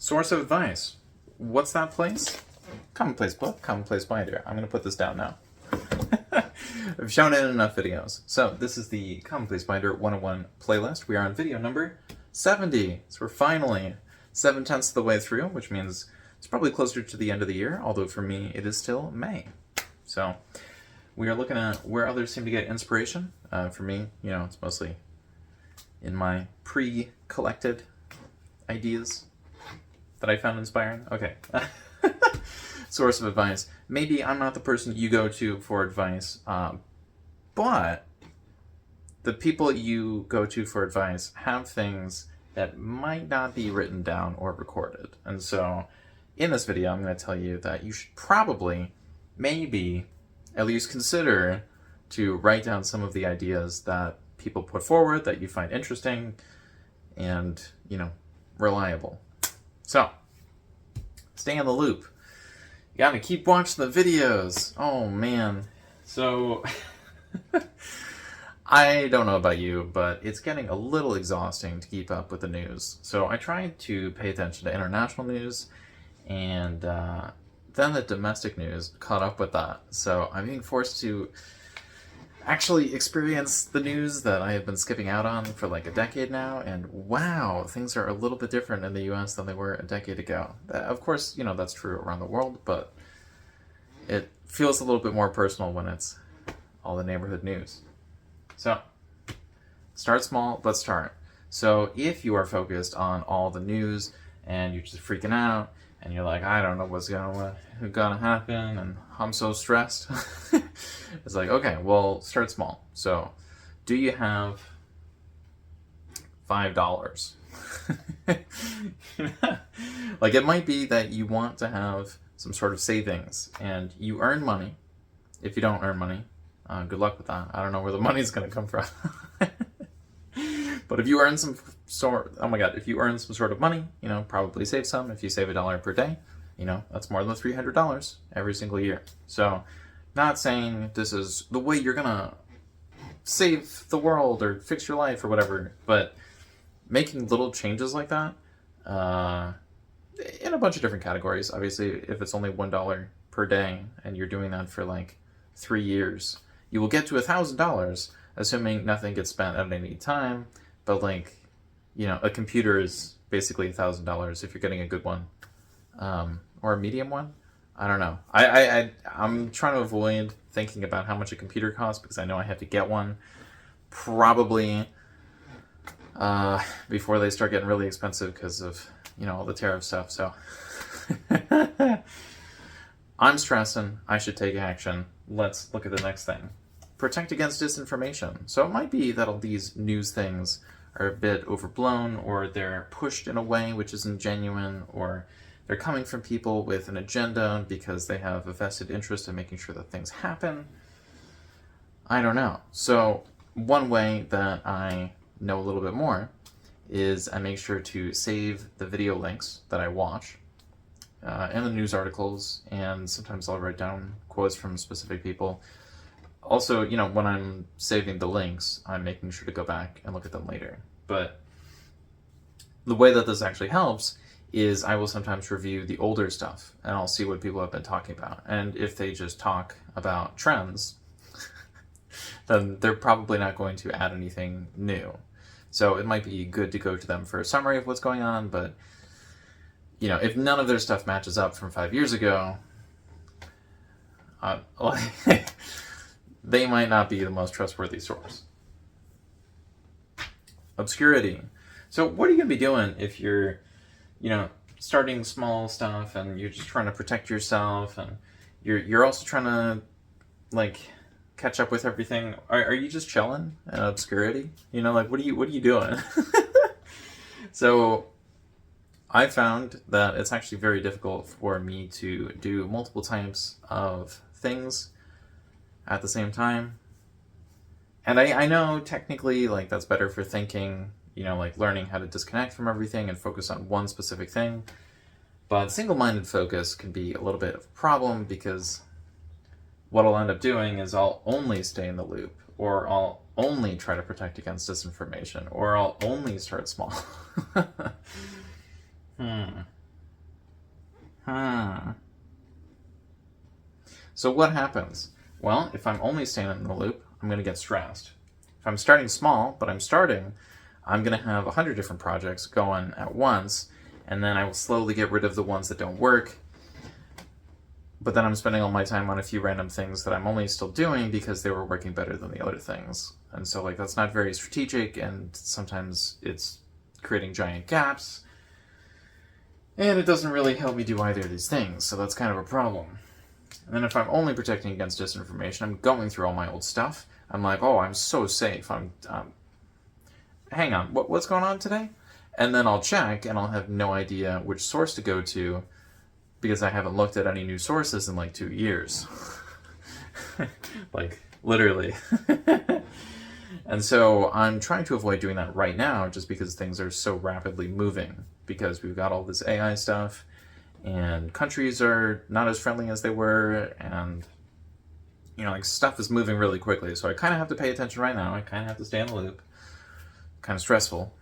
Source of advice. What's that place? Commonplace book, Commonplace binder. I'm going to put this down now. I've shown it in enough videos. So this is the Commonplace Binder 101 playlist. We are on video number 70. So we're finally 7/10 of the way through, which means it's probably closer to the end of the year, although for me it is still May. So we are looking at where others seem to get inspiration. For me, it's mostly in my pre-collected ideas that I found inspiring. Okay. Source of advice. Maybe I'm not the person you go to for advice, but the people you go to for advice have things that might not be written down or recorded. And so in this video, I'm going to tell you that you should probably, maybe, at least consider to write down some of the ideas that people put forward that you find interesting and, reliable. So, stay in the loop. You gotta keep watching the videos. Oh man. So, I don't know about you, but it's getting a little exhausting to keep up with the news. So I tried to pay attention to international news, and then the domestic news caught up with that. So I'm being forced to actually experience the news that I have been skipping out on for like a decade now, and wow, things are a little bit different in the US than they were a decade ago. Of course, that's true around the world, but it feels a little bit more personal when it's all the neighborhood news. So, start small, but start. So if you are focused on all the news and you're just freaking out, and you're like, I don't know what's gonna happen, and I'm so stressed. It's like, okay, well, start small. So, do you have $5? Like, it might be that you want to have some sort of savings, and you earn money. If you don't earn money, good luck with that. I don't know where the money's gonna come from. But if you earn if you earn some sort of money, probably save some. If you save $1 per day, that's more than $300 every single year. So, not saying this is the way you're gonna save the world or fix your life or whatever, but making little changes like that, in a bunch of different categories. Obviously, if it's only $1 per day and you're doing that for like 3 years, you will get to $1,000, assuming nothing gets spent at any time. But like, a computer is basically $1,000 if you're getting a good one, or a medium one. I don't know. I'm trying to avoid thinking about how much a computer costs because I know I have to get one probably before they start getting really expensive because of all the tariff stuff. So I'm stressing. I should take action. Let's look at the next thing. Protect against disinformation. So it might be that all these news things are a bit overblown, or they're pushed in a way which isn't genuine, or they're coming from people with an agenda because they have a vested interest in making sure that things happen. I don't know. So one way that I know a little bit more is I make sure to save the video links that I watch and the news articles, and sometimes I'll write down quotes from specific people. Also, when I'm saving the links, I'm making sure to go back and look at them later. But the way that this actually helps is I will sometimes review the older stuff, and I'll see what people have been talking about. And if they just talk about trends, then they're probably not going to add anything new. So it might be good to go to them for a summary of what's going on, but if none of their stuff matches up from 5 years ago, they might not be the most trustworthy source. Obscurity. So what are you going to be doing if you're, starting small stuff and you're just trying to protect yourself, and you're also trying to, catch up with everything? Are you just chilling in obscurity? What are you doing? So I found that it's actually very difficult for me to do multiple types of things at the same time. And I know technically that's better for thinking, learning how to disconnect from everything and focus on one specific thing. But single-minded focus can be a little bit of a problem, because what I'll end up doing is I'll only stay in the loop, or I'll only try to protect against disinformation, or I'll only start small. So what happens? Well, if I'm only staying in the loop, I'm going to get stressed. If I'm starting small, but I'm going to have 100 different projects going at once, and then I will slowly get rid of the ones that don't work. But then I'm spending all my time on a few random things that I'm only still doing because they were working better than the other things. And so, like, that's not very strategic, and sometimes it's creating giant gaps. And it doesn't really help me do either of these things, so that's kind of a problem. And then if I'm only protecting against disinformation, I'm going through all my old stuff. I'm like, oh, I'm so safe. Hang on, what's going on today? And then I'll check, and I'll have no idea which source to go to because I haven't looked at any new sources in like 2 years. Like, literally. And so I'm trying to avoid doing that right now just because things are so rapidly moving. Because we've got all this AI stuff, and countries are not as friendly as they were, and, you know, like, stuff is moving really quickly. So I kind of have to pay attention right now. I kind of have to stay in the loop. Kind of stressful.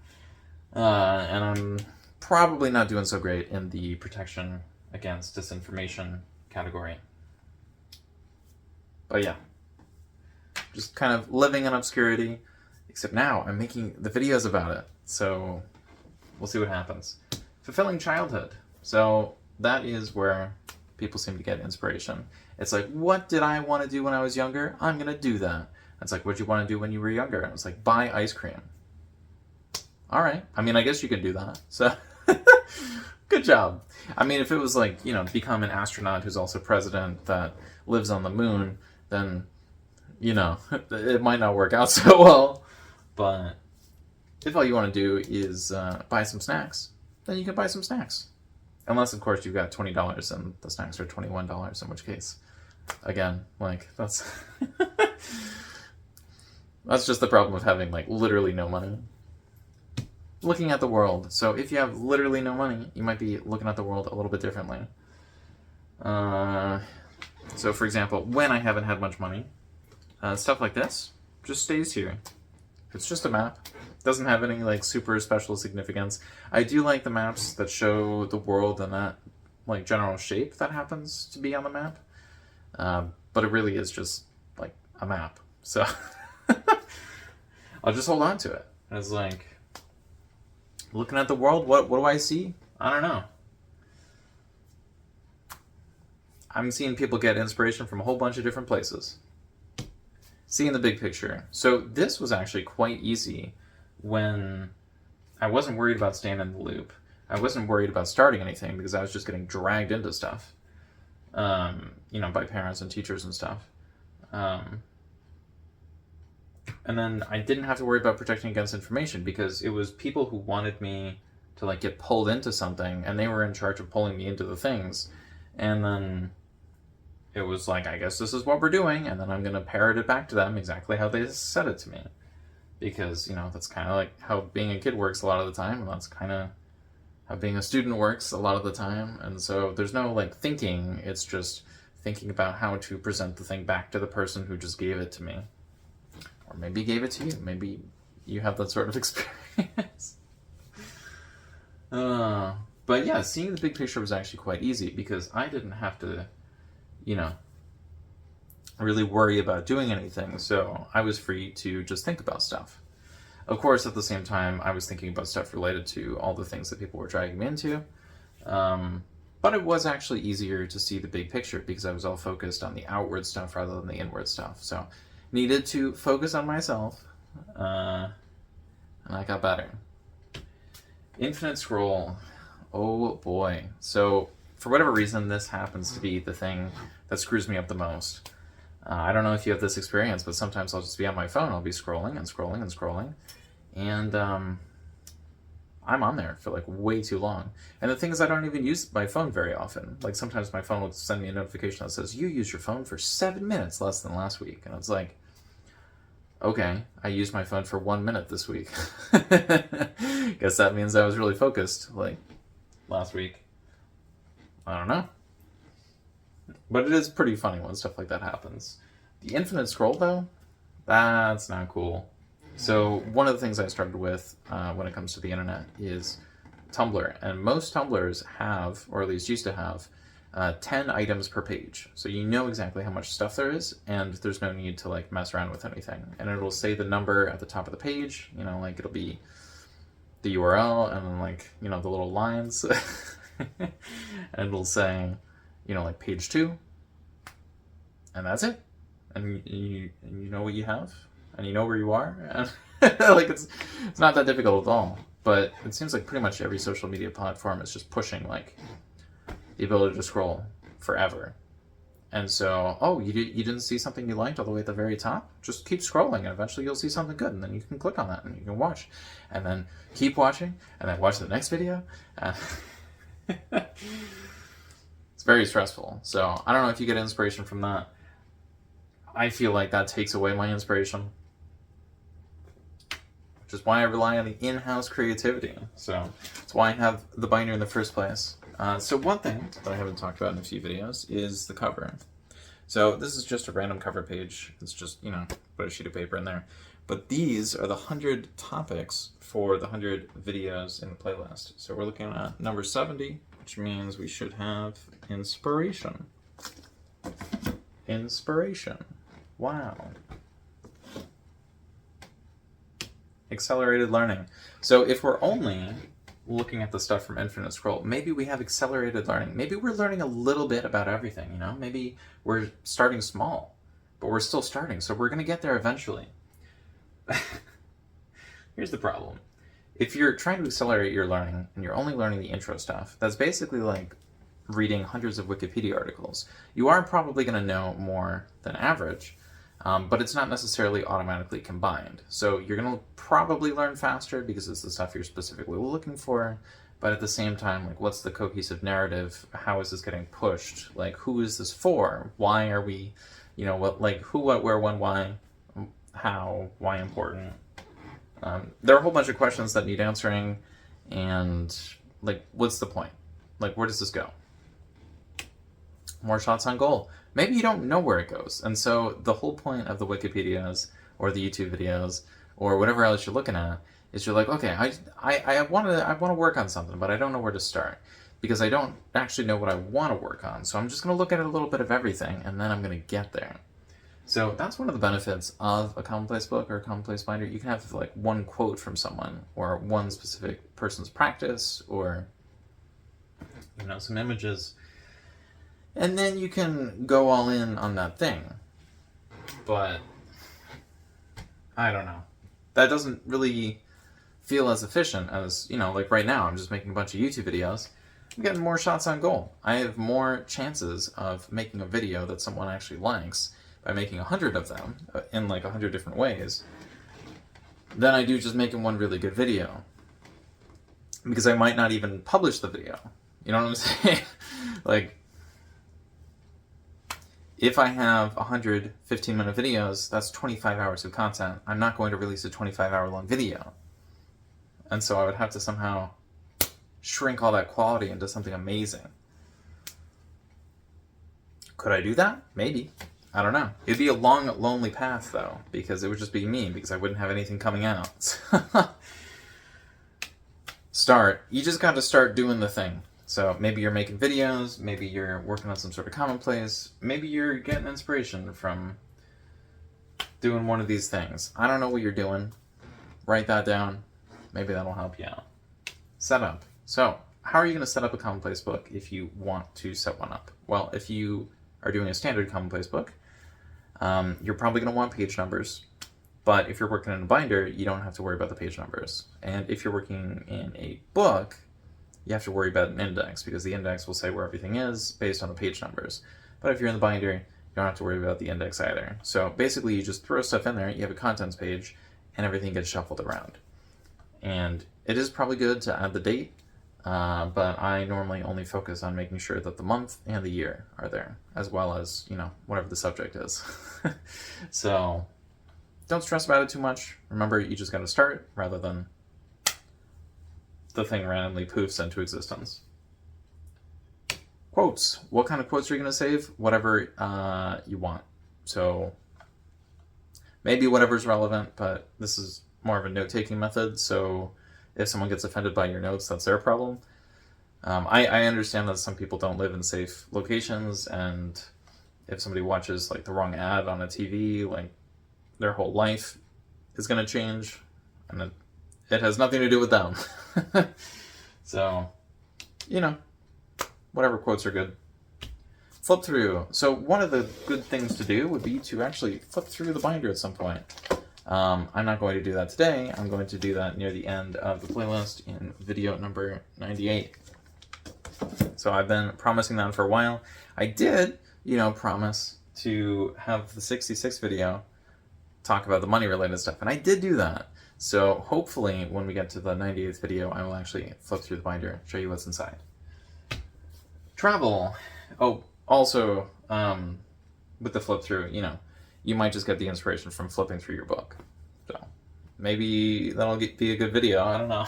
And I'm probably not doing so great in the protection against disinformation category. But yeah, just kind of living in obscurity, except now I'm making the videos about it. So we'll see what happens. Fulfilling childhood. So that is where people seem to get inspiration. It's like, what did I want to do when I was younger? I'm going to do that. It's like, what did you want to do when you were younger? And it's like, buy ice cream. All right. I mean, I guess you can do that. So good job. I mean, if it was like, you know, become an astronaut who's also president that lives on the moon, then, you know, it might not work out so well. But if all you want to do is buy some snacks, then you can buy some snacks. Unless, of course, you've got $20 and the snacks are $21, in which case, again, like, that's that's just the problem with having, like, literally no money. Looking at the world. So if you have literally no money, you might be looking at the world a little bit differently. So, for example, when I haven't had much money, stuff like this just stays here. It's just a map. Doesn't have any, like, super special significance. I do like the maps that show the world in that, like, general shape that happens to be on the map. But it really is just, like, a map. So I'll just hold on to it. It's like, looking at the world, what do I see? I don't know. I'm seeing people get inspiration from a whole bunch of different places. Seeing the big picture. So this was actually quite easy when I wasn't worried about staying in the loop. I wasn't worried about starting anything because I was just getting dragged into stuff, you know, by parents and teachers and stuff. And then I didn't have to worry about protecting against information because it was people who wanted me to, like, get pulled into something, and they were in charge of pulling me into the things. And then it was like, I guess this is what we're doing, and then I'm going to parrot it back to them exactly how they said it to me. Because, you know, that's kind of like how being a kid works a lot of the time, and that's kind of how being a student works a lot of the time. And so there's no, like, thinking, it's just thinking about how to present the thing back to the person who just gave it to me. Or maybe gave it to you. Maybe you have that sort of experience. But yeah, seeing the big picture was actually quite easy because I didn't have to, you know, really worry about doing anything. So I was free to just think about stuff. Of course, at the same time, I was thinking about stuff related to all the things that people were dragging me into. But it was actually easier to see the big picture because I was all focused on the outward stuff rather than the inward stuff. So needed to focus on myself, and I got better. Infinite scroll. Oh boy. So for whatever reason, this happens to be the thing that screws me up the most. I don't know if you have this experience, but sometimes I'll just be on my phone. I'll be scrolling and scrolling and scrolling. And I'm on there for, like, way too long. And the thing is, I don't even use my phone very often. Like, sometimes my phone will send me a notification that says, you used your phone for 7 minutes less than last week. And it's like, okay, I used my phone for 1 minute this week. Guess that means I was really focused, like, last week. I don't know. But it is pretty funny when stuff like that happens. The infinite scroll, though, that's not cool. So one of the things I started with when it comes to the internet is Tumblr, and most Tumblrs have, or at least used to have, 10 items per page. So you know exactly how much stuff there is, and there's no need to like mess around with anything. And it'll say the number at the top of the page, you know, like it'll be the URL and then like, you know, the little lines. And it'll say, you know, like page 2, and that's it. And you know what you have, and you know where you are, and like it's not that difficult at all. But it seems like pretty much every social media platform is just pushing like the ability to scroll forever. And so, oh, you didn't see something you liked all the way at the very top? Just keep scrolling, and eventually you'll see something good, and then you can click on that, and you can watch. And then keep watching, and then watch the next video. It's very stressful. So I don't know if you get inspiration from that. I feel like that takes away my inspiration, which is why I rely on the in-house creativity. So that's why I have the binder in the first place. So one thing that I haven't talked about in a few videos is the cover. So this is just a random cover page. It's just, you know, put a sheet of paper in there. But these are the 100 topics for the 100 videos in the playlist. So we're looking at number 70, which means we should have inspiration. Inspiration. Wow. Accelerated learning. So if we're only looking at the stuff from Infinite Scroll, maybe we have accelerated learning. Maybe we're learning a little bit about everything, you know? Maybe we're starting small, but we're still starting, so we're going to get there eventually. Here's the problem. If you're trying to accelerate your learning and you're only learning the intro stuff, that's basically like reading hundreds of Wikipedia articles. You are probably going to know more than average, but it's not necessarily automatically combined. So you're going to probably learn faster because it's the stuff you're specifically looking for, but at the same time, like, what's the cohesive narrative? How is this getting pushed? Like, who is this for? Why are we, you know, what, like, who, what, where, when, why, how, why important? There are a whole bunch of questions that need answering, and, like, what's the point? Like, where does this go? More shots on goal. Maybe you don't know where it goes. And so the whole point of the Wikipedias or the YouTube videos or whatever else you're looking at is you're like, okay, I want to work on something, but I don't know where to start because I don't actually know what I want to work on. So I'm just going to look at a little bit of everything, and then I'm going to get there. So that's one of the benefits of a Commonplace book or a Commonplace binder. You can have like one quote from someone or one specific person's practice or, you know, some images. And then you can go all in on that thing. But I don't know. That doesn't really feel as efficient as, you know, like right now I'm just making a bunch of YouTube videos. I'm getting more shots on goal. I have more chances of making a video that someone actually likes by making 100 of them in like 100 different ways than I do just making one really good video. Because I might not even publish the video. You know what I'm saying? Like, if I have 100 15-minute videos, that's 25 hours of content. I'm not going to release a 25-hour-long video. And so I would have to somehow shrink all that quality into something amazing. Could I do that? Maybe. I don't know. It'd be a long, lonely path, though, because it would just be me, because I wouldn't have anything coming out. You just got to start doing the thing. So maybe you're making videos, maybe you're working on some sort of commonplace, maybe you're getting inspiration from doing one of these things. I don't know what you're doing. Write that down. Maybe that'll help you out. Setup. So how are you going to set up a commonplace book if you want to set one up? Well, if you are doing a standard commonplace book, you're probably going to want page numbers. But if you're working in a binder, you don't have to worry about the page numbers. And if you're working in a book, you have to worry about an index, because the index will say where everything is based on the page numbers. But if you're in the binder, you don't have to worry about the index either. So basically, you just throw stuff in there, you have a contents page, and everything gets shuffled around. And it is probably good to add the date, but I normally only focus on making sure that the month and the year are there, as well as, you know, whatever the subject is. So don't stress about it too much. Remember, you just got to start rather than the thing randomly poofs into existence. Quotes. What kind of quotes are you going to save? Whatever you want. So maybe whatever's relevant, but this is more of a note-taking method, so if someone gets offended by your notes, that's their problem. I understand that some people don't live in safe locations, and if somebody watches like the wrong ad on a TV, like their whole life is going to change, and it has nothing to do with them. So, you know, whatever quotes are good. Flip through. So one of the good things to do would be to actually flip through the binder at some point. I'm not going to do that today. I'm going to do that near the end of the playlist in video number 98. So I've been promising that for a while. I did, promise to have the 66 video talk about the money related stuff, and I did do that. So hopefully when we get to the 98th video, I will actually flip through the binder, show you what's inside. Travel. Oh, also, with the flip through, you might just get the inspiration from flipping through your book. So maybe that'll be a good video, I don't know.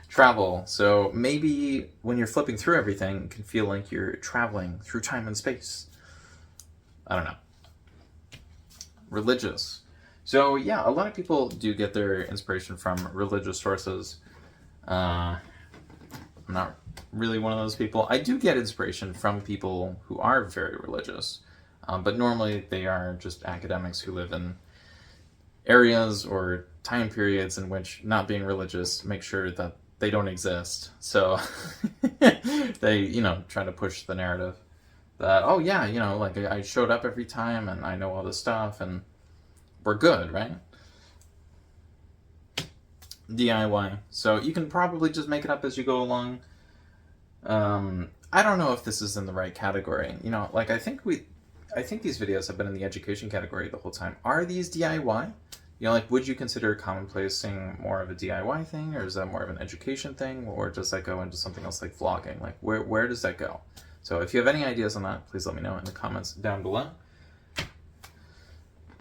Travel. So maybe when you're flipping through everything, it can feel like you're traveling through time and space. I don't know. Religious. So yeah, a lot of people do get their inspiration from religious sources. I'm not really one of those people. I do get inspiration from people who are very religious, but normally they are just academics who live in areas or time periods in which not being religious makes sure that they don't exist. So they, try to push the narrative that, oh yeah, like I showed up every time and I know all this stuff and we're good, right? DIY. So you can probably just make it up as you go along. I don't know if this is in the right category. Like I think these videos have been in the education category the whole time. Are these DIY? Like would you consider commonplacing more of a DIY thing, or is that more of an education thing, or does that go into something else like vlogging? Like where does that go? So if you have any ideas on that, please let me know in the comments down below.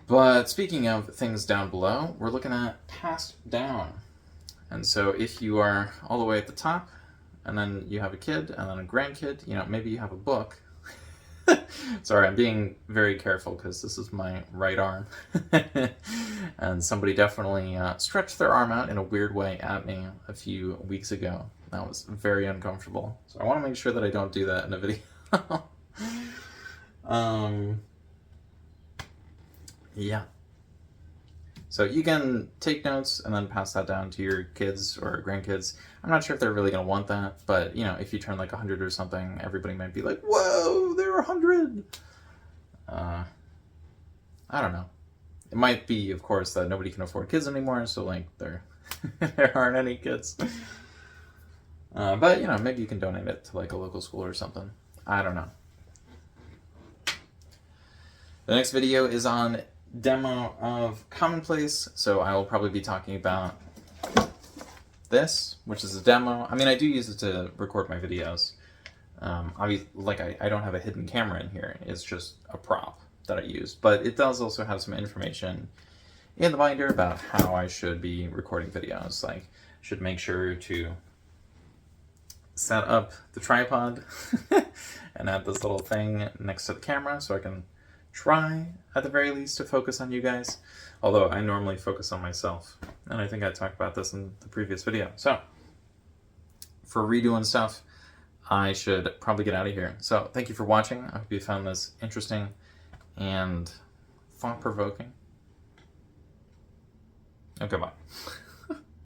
But speaking of things down below, we're looking at passed down. And so if you are all the way at the top, and then you have a kid, and then a grandkid, maybe you have a book. Sorry, I'm being very careful because this is my right arm. And somebody definitely stretched their arm out in a weird way at me a few weeks ago. That was very uncomfortable. So I want to make sure that I don't do that in a video. Yeah. So you can take notes and then pass that down to your kids or grandkids. I'm not sure if they're really going to want that, but if you turn like 100 or something, everybody might be like, whoa, they're 100. I don't know. It might be, of course, that nobody can afford kids anymore, so like there aren't any kids. But maybe you can donate it to like a local school or something. I don't know. The next video is on demo of Commonplace, so I will probably be talking about this, which is a demo. I mean, I do use it to record my videos. I don't have a hidden camera in here. It's just a prop that I use, but it does also have some information in the binder about how I should be recording videos. Like, should make sure to set up the tripod and add this little thing next to the camera so I can try, at the very least, to focus on you guys. Although I normally focus on myself. And I think I talked about this in the previous video. So, for redoing stuff, I should probably get out of here. So, thank you for watching. I hope you found this interesting and thought-provoking. Okay, bye.